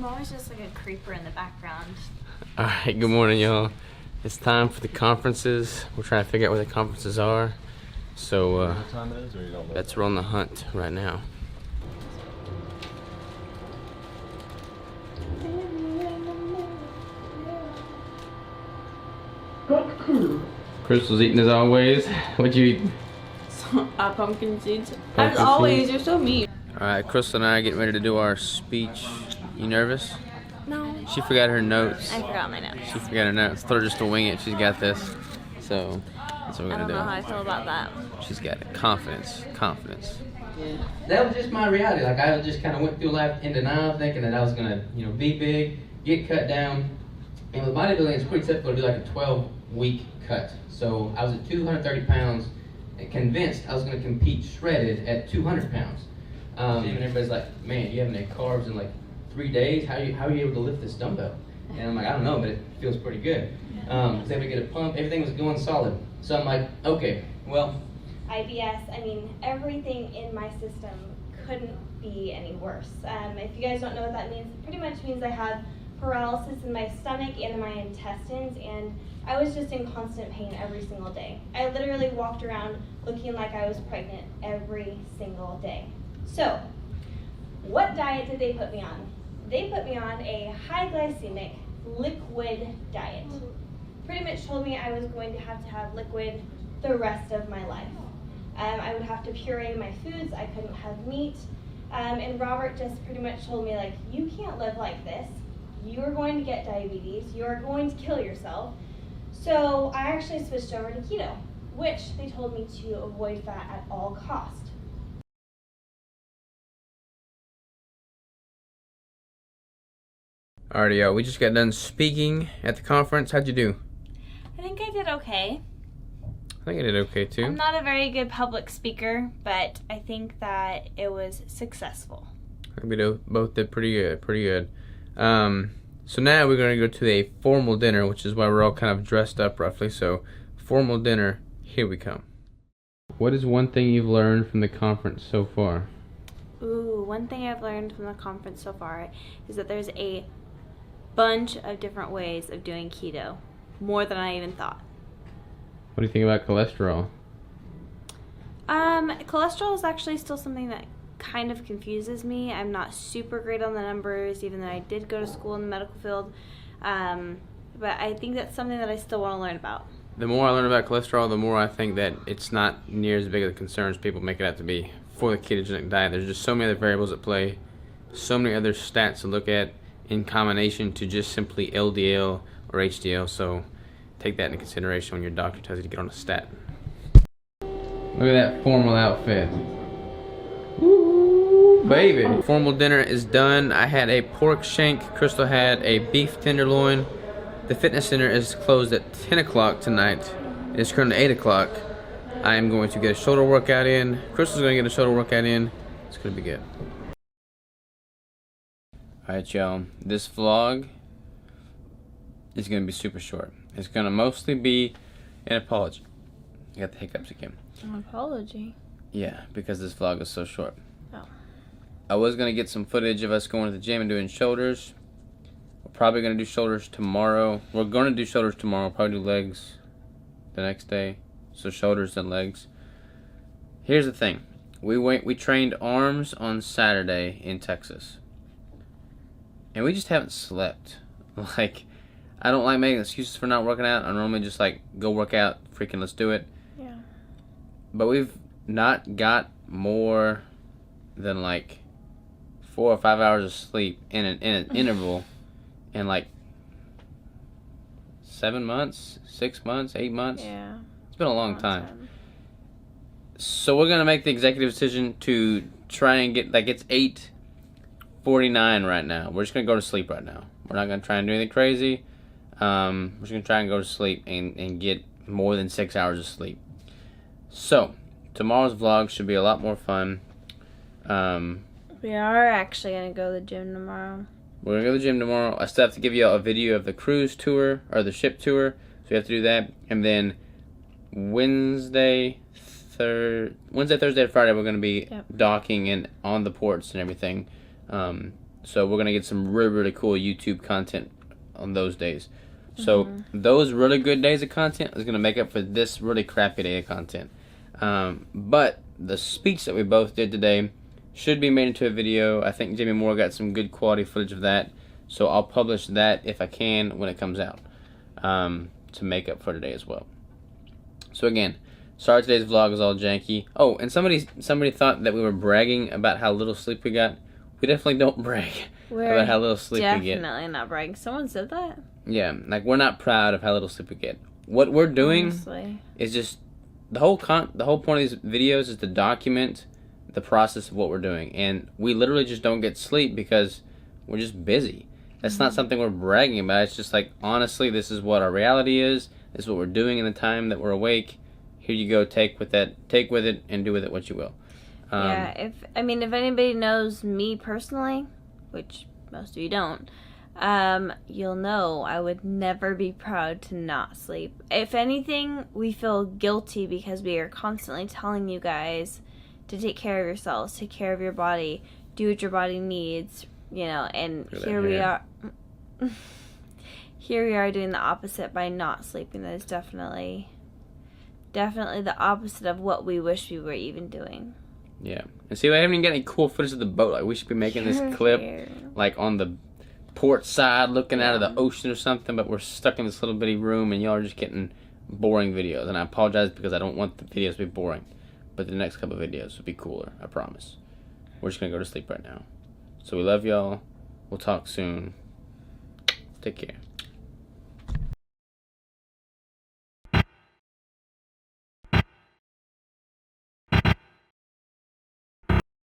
I'm always just like a creeper in the background. Alright, good morning, y'all. It's time for the conferences. We're trying to figure out where the conferences are. So, what time it is, or you don't know? that's we're on the hunt right now. Crystal's eating as always. What'd you eat? Pumpkin seeds. Pumpkin As always, seeds. you're so mean. Alright, Crystal and I are getting ready to do our speech. You nervous? No. She forgot her notes. I forgot my notes. She forgot her notes. Told her just to wing it. She's got this. So, that's what we're I gonna don't know how do. I feel about that. She's got it. Confidence. Confidence. Yeah, that was just my reality. Like I just kind of went through life in denial, thinking that I was gonna, be big, get cut down. And with bodybuilding, it's pretty typical to do like a 12-week cut. So I was at 230 pounds, and convinced I was gonna compete shredded at 200 pounds. Even everybody's like, "Man, you haven't had carbs in like 3 days. How are you able to lift this dumbbell?" And I'm like, "I don't know, but it feels pretty good." I was able to get a pump. Everything was going solid. So I'm like, "Okay, well." IBS, I mean, everything in my system couldn't be any worse. If you guys don't know what that means, it pretty much means I have paralysis in my stomach and in my intestines, and I was just in constant pain every single day. I literally walked around looking like I was pregnant every single day. So, what diet did they put me on? They put me on a high glycemic liquid diet. Pretty much told me I was going to have liquid the rest of my life. I would have to puree my foods. I couldn't have meat. And Robert just pretty much told me, like, you can't live like this. You are going to get diabetes. You are going to kill yourself. So I actually switched over to keto, which they told me to avoid fat at all cost. Alrighty, y'all. We just got done speaking at the conference. How'd you do? I think I did okay. I think I did okay too. I'm not a very good public speaker, but I think that it was successful. We both did pretty good, pretty good. So now we're going to go to a formal dinner, which is why we're all kind of dressed up roughly. So, formal dinner, here we come. What is one thing you've learned from the conference so far? Ooh, one thing I've learned from the conference so far is that there's a bunch of different ways of doing keto, more than I even thought. What do you think about cholesterol? Cholesterol is actually still something that kind of confuses me. I'm not super great on the numbers, even though I did go to school in the medical field. But I think that's something that I still want to learn about. The more I learn about cholesterol, the more I think that it's not near as big of a concern as people make it out to be for the ketogenic diet. There's just so many other variables at play, so many other stats to look at in combination to just simply LDL or HDL. So take that into consideration when your doctor tells you to get on a statin. Look at that formal outfit. Ooh, baby. Formal dinner is done. I had a pork shank. Crystal had a beef tenderloin. The fitness center is closed at 10 o'clock tonight. It's currently 8 o'clock. I am going to get a shoulder workout in. Crystal's going to get a shoulder workout in. It's going to be good. Alright, y'all. This vlog is going to be super short. It's going to mostly be an apology. I got the hiccups again. An apology? Yeah, because this vlog is so short. Oh. I was going to get some footage of us going to the gym and doing shoulders. We're probably going to do shoulders tomorrow. We're going to do shoulders tomorrow. Probably do legs the next day. So shoulders and legs. Here's the thing. We trained arms on Saturday in Texas. And we just haven't slept. Like, I don't like making excuses for not working out. I normally just like, go work out. Freaking let's do it. Yeah. But we've not got more than like 4 or 5 hours of sleep in an interval in like 7 months, 6 months, 8 months. Yeah. It's been a long time. So we're gonna make the executive decision to try and get, like, it's 8:49 right now. We're just gonna go to sleep right now. We're not gonna try and do anything crazy. We're just gonna try and go to sleep and get more than 6 hours of sleep. So tomorrow's vlog should be a lot more fun. We are actually going to go to the gym tomorrow. We're going to go to the gym tomorrow. I still have to give you a video of the cruise tour, or the ship tour. So we have to do that. And then Wednesday, Thursday, and Friday, we're going to be docking and on the ports and everything. So we're gonna get some really, really cool YouTube content on those days. So those really good days of content is gonna make up for this really crappy day of content. But the speech that we both did today should be made into a video. I think Jamie Moore got some good quality footage of that, so I'll publish that if I can when it comes out, to make up for today as well. So again, sorry today's vlog is all janky. Oh, and somebody thought that we were bragging about how little sleep we got. We definitely don't brag about how little sleep we get. Definitely not bragging. Someone said that. Yeah, like we're not proud of how little sleep we get. What we're doing is just the whole point of these videos is to document the process of what we're doing, and we literally just don't get sleep because we're just busy. That's not something we're bragging about. It's just like, honestly, this is what our reality is. This is what we're doing in the time that we're awake. Here you go. Take with it, and do with it what you will. Yeah, if anybody knows me personally, which most of you don't, you'll know I would never be proud to not sleep. If anything, we feel guilty because we are constantly telling you guys to take care of yourselves, take care of your body, do what your body needs, and here we are. Here we are doing the opposite by not sleeping. That is definitely the opposite of what we wish we were even doing. Yeah. And see, I haven't even got any cool footage of the boat. Like, we should be making this clip, like, on the port side, looking out of the ocean or something, but we're stuck in this little bitty room, and y'all are just getting boring videos. And I apologize because I don't want the videos to be boring. But the next couple of videos will be cooler, I promise. We're just going to go to sleep right now. So we love y'all. We'll talk soon. Take care.